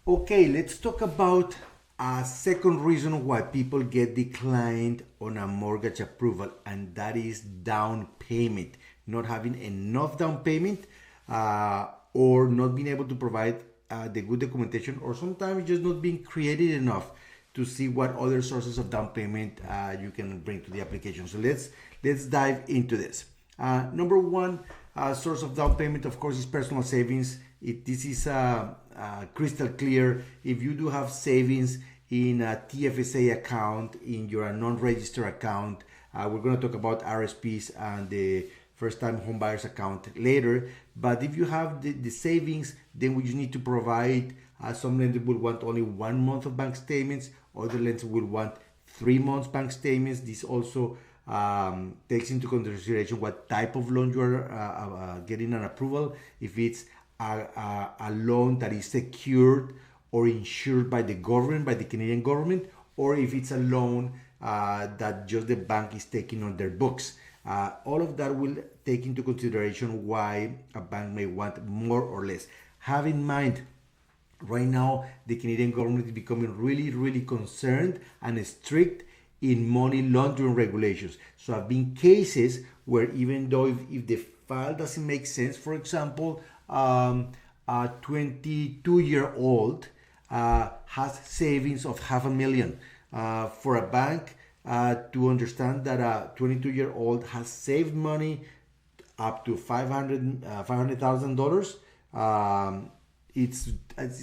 Okay, let's talk about a second reason why people get declined on a mortgage approval, and that is down payment. Not having enough down payment, or not being able to provide the good documentation, or sometimes just not being creative enough to see what other sources of down payment you can bring to the application. So let's dive into this. Number one source of down payment, of course, is personal savings. This is crystal clear. If you do have savings in a TFSA account, in your non-registered account, we're going to talk about RSPs and the first-time home buyers account later. But if you have the savings, then we just need to provide. Some lenders will want only 1 month of bank statements. Other lenders will want 3 months bank statements. This also takes into consideration what type of loan you are getting an approval. If it's a loan that is secured or insured by the government, by the Canadian government, or if it's a loan that just the bank is taking on their books. All of that will take into consideration why a bank may want more or less. Have in mind, right now, the Canadian government is becoming really concerned and strict in money laundering regulations. So there have been cases where even though if the file doesn't make sense, for example, a 22-year-old has savings of $500,000. For a bank to understand that a 22-year-old has saved money up to $500,000, it's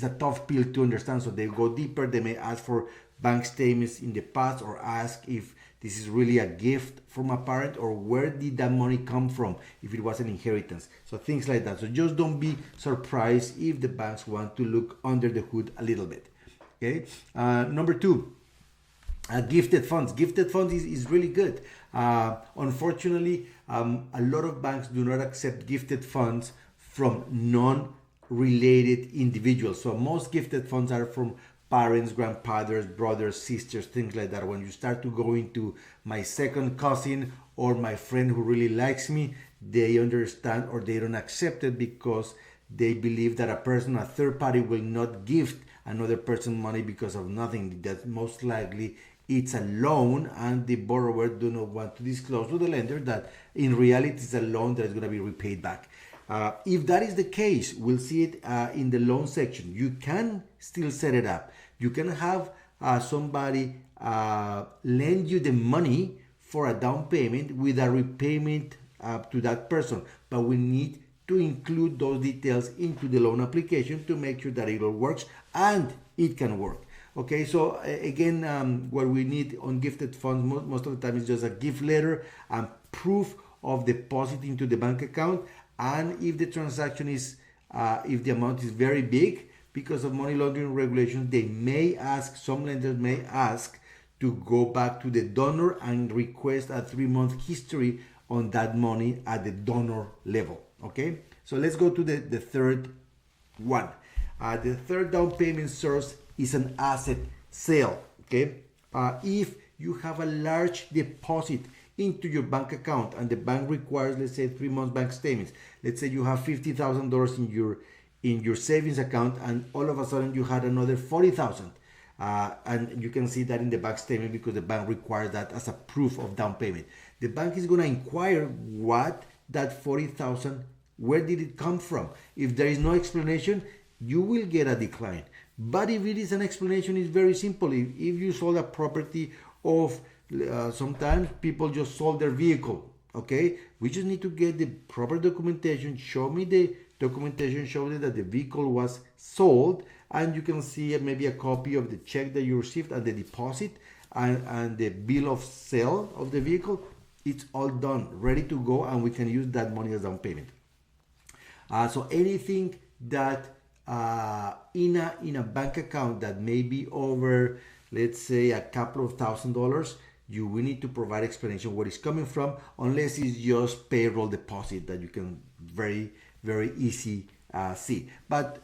a tough pill to understand. So they go deeper. They may ask for bank statements in the past, or ask if this is really a gift from a parent, or where did that money come from, if it was an inheritance. So things like that. So just don't be surprised if the banks want to look under the hood a little bit. Okay. Number two, gifted funds. Gifted funds is really good. Unfortunately, a lot of banks do not accept gifted funds from non-related individuals. So most gifted funds are from parents, grandfathers, brothers, sisters, things like that. When you start to go into my second cousin or my friend who really likes me, they understand, or they don't accept it because they believe that a person, a third party, will not gift another person money because of nothing. That most likely it's a loan, and the borrower do not want to disclose to the lender that in reality it's a loan that is going to be repaid back. If that is the case, we'll see it in the loan section. You can still set it up. You can have somebody lend you the money for a down payment with a repayment to that person. But we need to include those details into the loan application to make sure that it all works and it can work. Okay, so again, what we need on gifted funds most of the time is just a gift letter and proof of deposit into the bank account. And if the transaction is, if the amount is very big, because of money laundering regulations, they may ask, some lenders may ask to go back to the donor and request a 3-month history on that money at the donor level. Okay, so let's go to the third one. The third down payment source is an asset sale. Okay, if you have a large deposit into your bank account and the bank requires, let's say, 3 months bank statements. Let's say you have $50,000 in your savings account, and all of a sudden you had another $40,000, and you can see that in the bank statement because the bank requires that as a proof of down payment. The bank is going to inquire what that $40,000, where did it come from? If there is no explanation, you will get a decline. But if it is an explanation, it's very simple. If you sold a property of sometimes people just sold their vehicle. Okay, we just need to get the proper documentation. Show me the documentation, show me that the vehicle was sold, and you can see maybe a copy of the check that you received and the deposit and the bill of sale of the vehicle. It's all done, ready to go, and we can use that money as down payment. So anything that in a bank account that may be over, let's say, a couple of $1,000s, you will need to provide explanation where it's coming from, unless it's just payroll deposit that you can very easy see. But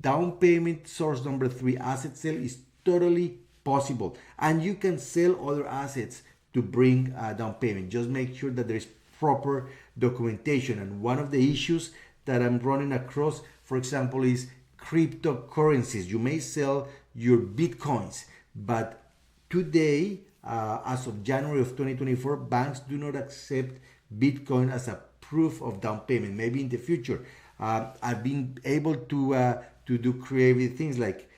down payment source number 3, asset sale, is totally possible, and you can sell other assets to bring down payment. Just make sure that there is proper documentation. And one of the issues that I'm running across, for example, is cryptocurrencies. You may sell your Bitcoins, but today, as of January of 2024, banks do not accept Bitcoin as a proof of down payment. Maybe in the future, I've been able to do creative things like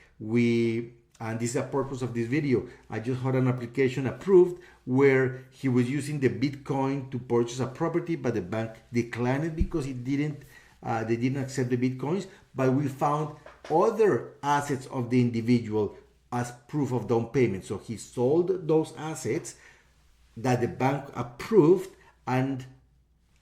and this is the purpose of this video. I just had an application approved where he was using the Bitcoin to purchase a property, but the bank declined it because they didn't accept the Bitcoins. But we found other assets of the individual as proof of down payment. So he sold those assets that the bank approved, and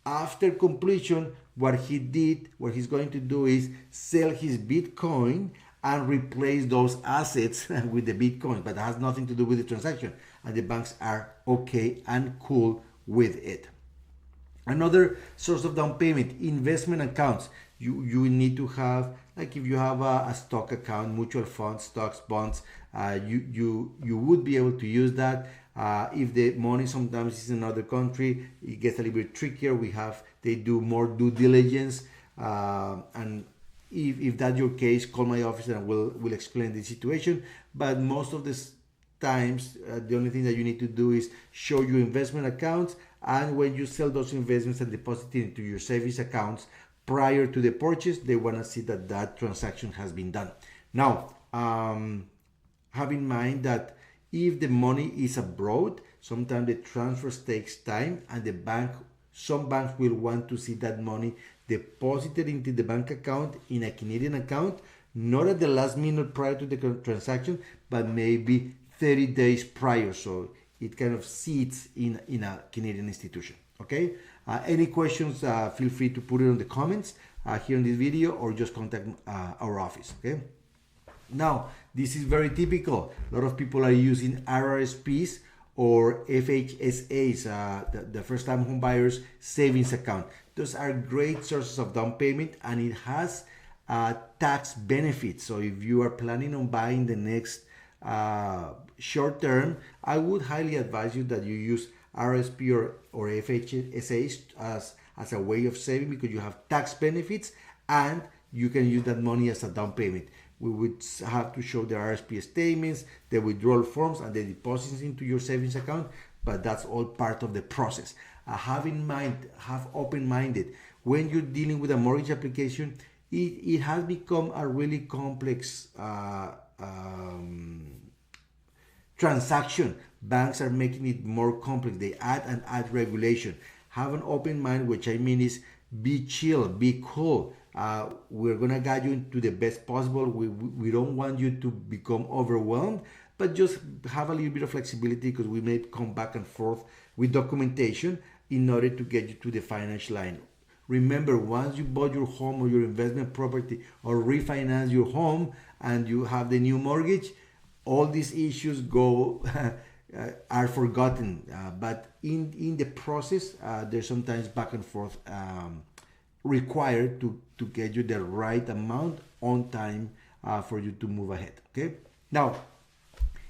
after completion, what he's going to do is sell his Bitcoin and replace those assets with the Bitcoin, but it has nothing to do with the transaction, and the banks are okay and cool with it. Another source of down payment, investment accounts. You need to have, like if you have a stock account, mutual funds, stocks, bonds, you would be able to use that. If the money sometimes is in another country, it gets a little bit trickier. They do more due diligence, and if that's your case, call my office and we'll explain the situation. But most of the times, the only thing that you need to do is show your investment accounts, and when you sell those investments and deposit it into your savings accounts prior to the purchase, they want to see that transaction has been done. Now, have in mind that if the money is abroad, sometimes the transfers takes time, and some banks will want to see that money deposited into the bank account in a Canadian account, not at the last minute prior to the transaction, but maybe 30 days prior, so it kind of sits in a Canadian institution. Okay, any questions, feel free to put it in the comments here in this video, or just contact our office. Okay, now this is very typical. A lot of people are using RRSPs or FHSAs, the first time home buyers savings account. Those are great sources of down payment, and it has tax benefits. So if you are planning on buying the next short term, I would highly advise you that you use RRSP or FHSAs as a way of saving, because you have tax benefits and you can use that money as a down payment. We would have to show the RRSP statements, the withdrawal forms, and the deposits into your savings account, but that's all part of the process. Have open-minded. When you're dealing with a mortgage application, it has become a really complex transaction. Banks are making it more complex. They add regulation. Have an open mind, which I mean is be chill, be cool. We're gonna guide you into the best possible. We don't want you to become overwhelmed, but just have a little bit of flexibility, because we may come back and forth with documentation in order to get you to the financial line. Remember, once you bought your home or your investment property or refinance your home and you have the new mortgage, all these issues are forgotten. But in the process, there's sometimes back and forth required to get you the right amount on time for you to move ahead. Okay. Now,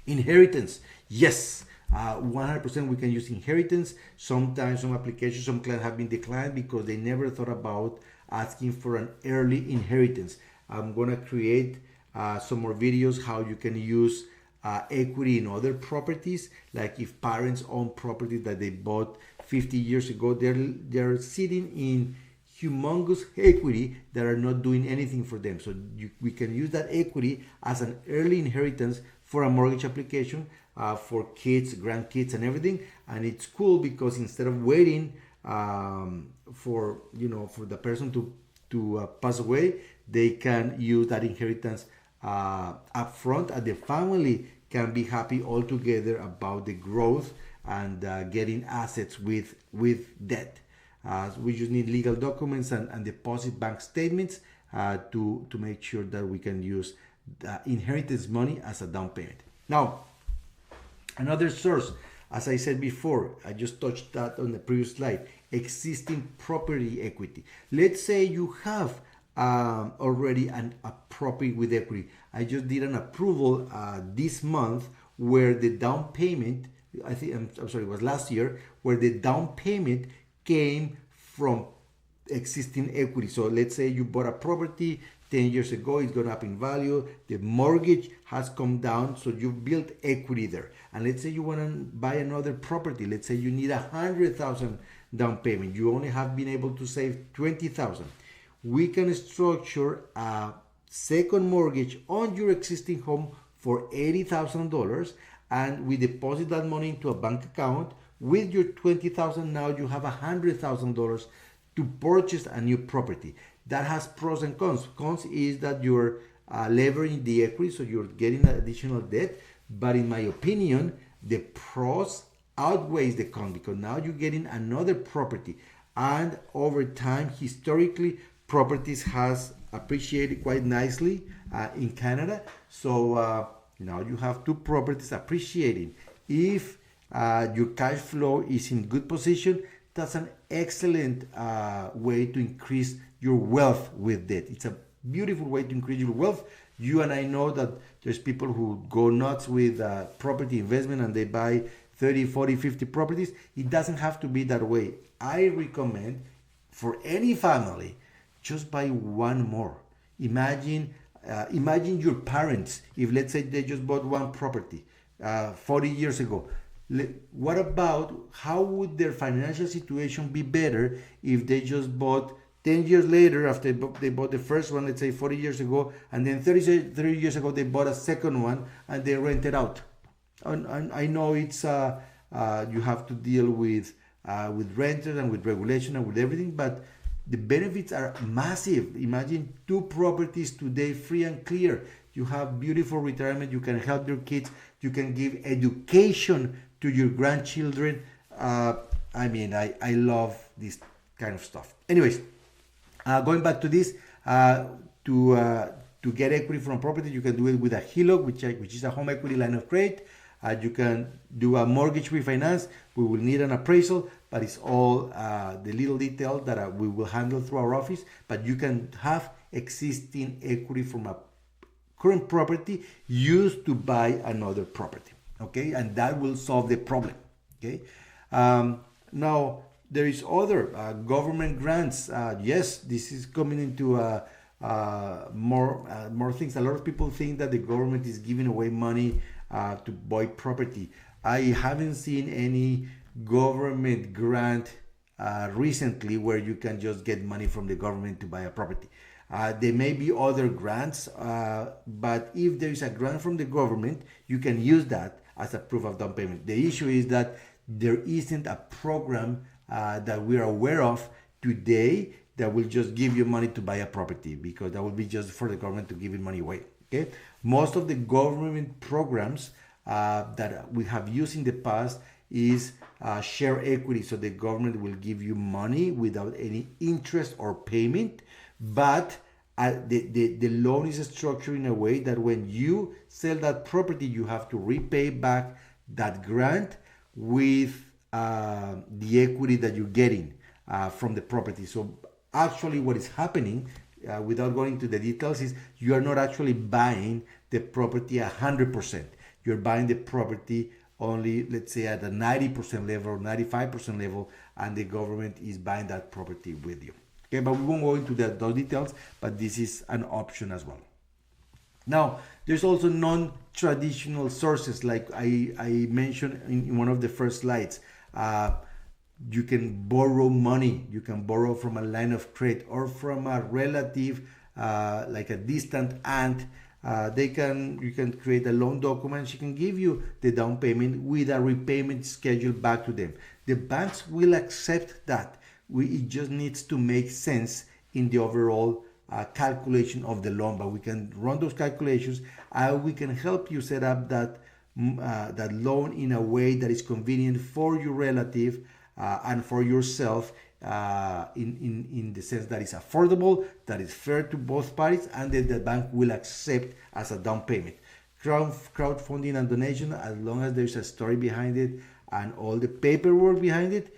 inheritance. Yes, 100% we can use inheritance. Sometimes some applications, some clients have been declined because they never thought about asking for an early inheritance. I'm gonna create some more videos how you can use equity in other properties. Like if parents own property that they bought 50 years ago, they're sitting in humongous equity that are not doing anything for them. So we can use that equity as an early inheritance for a mortgage application for kids, grandkids, and everything. And it's cool because instead of waiting for the person to pass away, they can use that inheritance up front, and the family can be happy all together about the growth and getting assets with debt. We just need legal documents and deposit bank statements to make sure that we can use the inheritance money as a down payment. Now, another source, as I said before, I just touched that on the previous slide, existing property equity. Let's say you have already a property with equity. I just did an approval this month where the down payment, it was last year, where the down payment came from existing equity. So let's say you bought a property, 10 years ago, it's gone up in value. The mortgage has come down, so you've built equity there. And let's say you want to buy another property. Let's say you need 100,000 down payment. You only have been able to save 20,000. We can structure a second mortgage on your existing home for $80,000, and we deposit that money into a bank account. With your 20,000, now you have $100,000 to purchase a new property. That has pros and cons. Cons is that you're leveraging the equity, so you're getting additional debt. But in my opinion, the pros outweighs the cons, because now you're getting another property, and over time, historically, properties has appreciated quite nicely in Canada. So now you have two properties appreciating. If your cash flow is in good position, that's an excellent way to increase your wealth with debt. It's a beautiful way to increase your wealth. You and I know that there's people who go nuts with property investment and they buy 30, 40, 50 properties. It doesn't have to be that way. I recommend for any family, just buy one more. Imagine your parents, if let's say they just bought one property 40 years ago. What about how would their financial situation be better if they just bought 10 years later, after they bought the first one, let's say 40 years ago, and then 30 years ago they bought a second one and they rented out? And I know it's you have to deal with renters and with regulation and with everything, but the benefits are massive. Imagine two properties today, free and clear. You have beautiful retirement. You can help your kids. You can give education to your grandchildren. I mean, I love this kind of stuff. Anyways, going back to this, to get equity from property, you can do it with a HELOC, which is a home equity line of credit. You can do a mortgage refinance. We will need an appraisal, but it's all the little detail that we will handle through our office. But you can have existing equity from a current property used to buy another property. Okay, and that will solve the problem. Okay, now there is other government grants. Yes, this is coming into more things. A lot of people think that the government is giving away money to buy property. I haven't seen any government grant recently where you can just get money from the government to buy a property. There may be other grants, but if there is a grant from the government, you can use that as a proof of down payment. The issue is that there isn't a program that we're aware of today that will just give you money to buy a property, because that would be just for the government to give you money away. Okay, most of the government programs that we have used in the past is share equity, so the government will give you money without any interest or payment, but the loan is structured in a way that when you sell that property, you have to repay back that grant with the equity that you're getting from the property. So actually what is happening, without going into the details, is you are not actually buying the property 100%. You're buying the property only, let's say, at a 90% level or 95% level, and the government is buying that property with you. Okay, but we won't go into those details, but this is an option as well. Now, there's also non-traditional sources, like I mentioned in one of the first slides. You can borrow money. You can borrow from a line of credit or from a relative, like a distant aunt. You can create a loan document. She can give you the down payment with a repayment schedule back to them. The banks will accept that. It just needs to make sense in the overall calculation of the loan, but we can run those calculations and we can help you set up that loan in a way that is convenient for your relative and for yourself, in the sense that it's affordable, that is fair to both parties, and that the bank will accept as a down payment. Crowdfunding and donation, as long as there's a story behind it and all the paperwork behind it,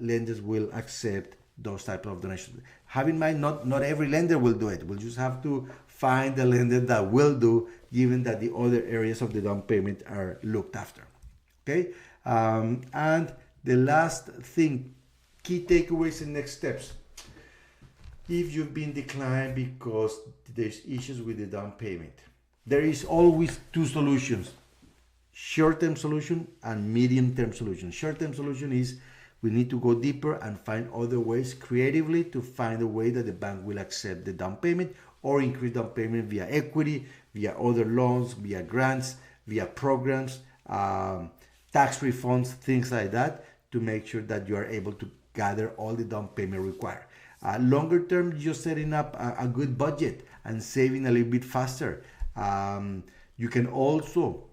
lenders will accept those types of donations. Have in mind, not every lender will do it. We'll just have to find the lender that will do, given that the other areas of the down payment are looked after. Okay, and the last thing, key takeaways and next steps. if you've been declined because there's issues with the down payment. There is always two solutions: short-term solution and medium-term solution. Short-term solution is we need to go deeper and find other ways creatively to find a way that the bank will accept the down payment or increase down payment via equity, via other loans, via grants, via programs, tax refunds, things like that, to make sure that you are able to gather all the down payment required. Longer term, just setting up a good budget and saving a little bit faster. You can also,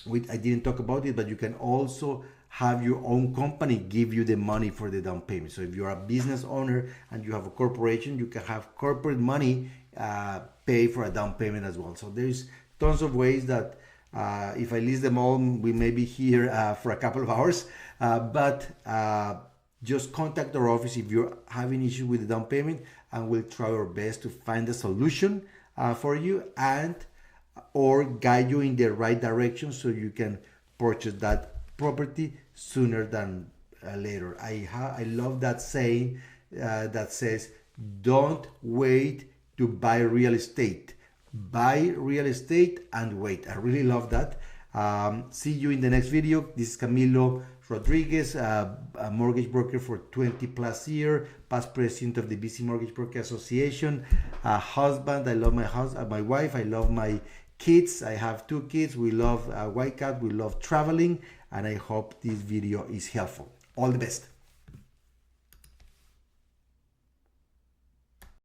I didn't talk about it, but you can also have your own company give you the money for the down payment. So if you're a business owner and you have a corporation, you can have corporate money pay for a down payment as well. So there's tons of ways that if I list them all, we may be here for a couple of hours, but just contact our office if you're having issues with the down payment, and we'll try our best to find a solution for you and or guide you in the right direction so you can purchase that property sooner than later. I love that saying that says, don't wait to buy real estate. Buy real estate and wait. I really love that. See you in the next video. This is Camilo Rodriguez, a mortgage broker for 20 plus years, past president of the BC Mortgage Broker Association, a husband. I love my wife. I love my kids. I have 2 kids. We love White Cat. We love traveling, and I hope this video is helpful. All the best.